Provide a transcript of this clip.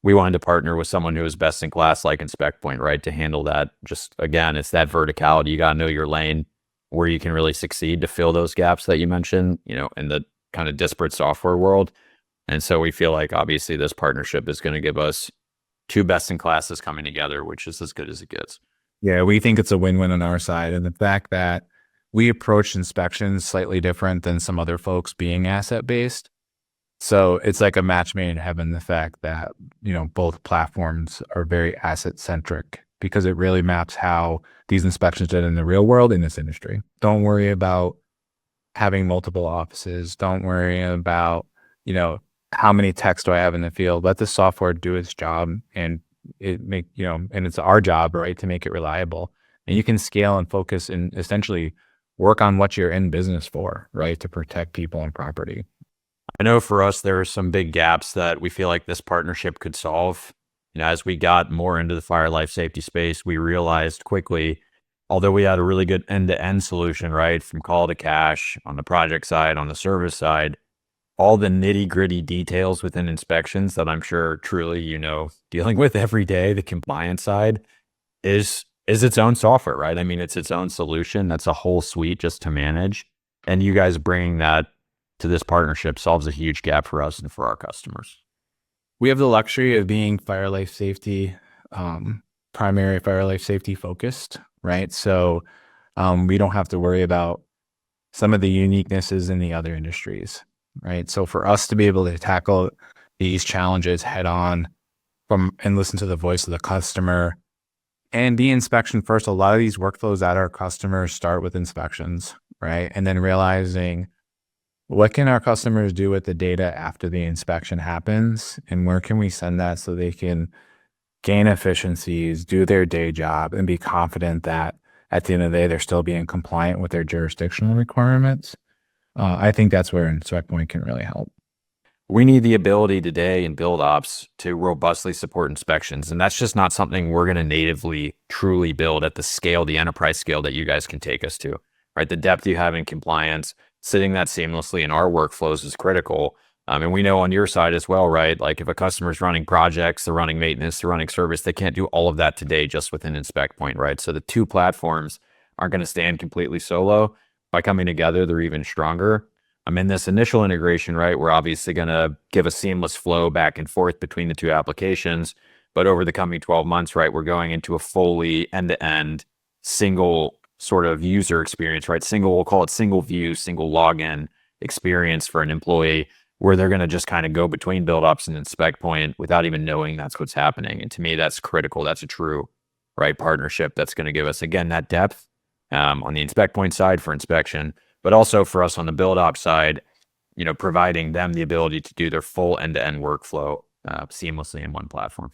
we wanted to partner with someone who was best in class, like InspectPoint, right? To handle that. Just again, it's that verticality. You got to know your lane where you can really succeed to fill those gaps that you mentioned, in the kind of disparate software world. And so we feel like obviously this partnership is going to give us two best in classes coming together, which is as good as it gets. Yeah, we think it's a win-win on our side. And the fact that we approach inspections slightly different than some other folks being asset-based. So it's like a match made in heaven, the fact that, both platforms are very asset-centric because it really maps how these inspections did in the real world in this industry. Don't worry about having multiple offices. Don't worry about, how many techs do I have in the field? Let the software do its job and and it's our job, right, to make it reliable. And you can scale and focus and essentially work on what you're in business for, right, to protect people and property. I know for us, there are some big gaps that we feel like this partnership could solve. As we got more into the fire life safety space, we realized quickly, although we had a really good end-to-end solution, right, from call to cash on the project side, on the service side, all the nitty-gritty details within inspections that I'm sure truly, dealing with every day, the compliance side is its own software, right? I mean, it's its own solution. That's a whole suite just to manage. And you guys bringing that to this partnership solves a huge gap for us and for our customers. We have the luxury of being fire life safety, primary fire life safety focused, right? So we don't have to worry about some of the uniquenesses in the other industries, right? So for us to be able to tackle these challenges head on and listen to the voice of the customer and be inspection first, a lot of these workflows at our customers start with inspections, right? And then realizing what can our customers do with the data after the inspection happens and where can we send that so they can gain efficiencies, do their day job, and be confident that at the end of the day, they're still being compliant with their jurisdictional requirements. I think that's where InspectPoint can really help. We need the ability today in BuildOps to robustly support inspections. And that's just not something we're going to natively truly build at the scale, the enterprise scale that you guys can take us to, right? The depth you have in compliance, sitting that seamlessly in our workflows is critical. And we know on your side as well, right? Like if a customer's running projects, they're running maintenance, they're running service, they can't do all of that today just within InspectPoint, right? So the two platforms aren't going to stand completely solo. By coming together, they're even stronger. In this initial integration, right, we're obviously going to give a seamless flow back and forth between the two applications. But over the coming 12 months, right, we're going into a fully end-to-end single sort of user experience, right? We'll call it single view, single login experience for an employee where they're going to just kind of go between BuildOps and InspectPoint without even knowing that's what's happening. And to me, that's critical. That's a true, right, partnership that's going to give us, again, that depth on the InspectPoint side for inspection, but also for us on the BuildOps side, providing them the ability to do their full end-to-end workflow seamlessly in one platform.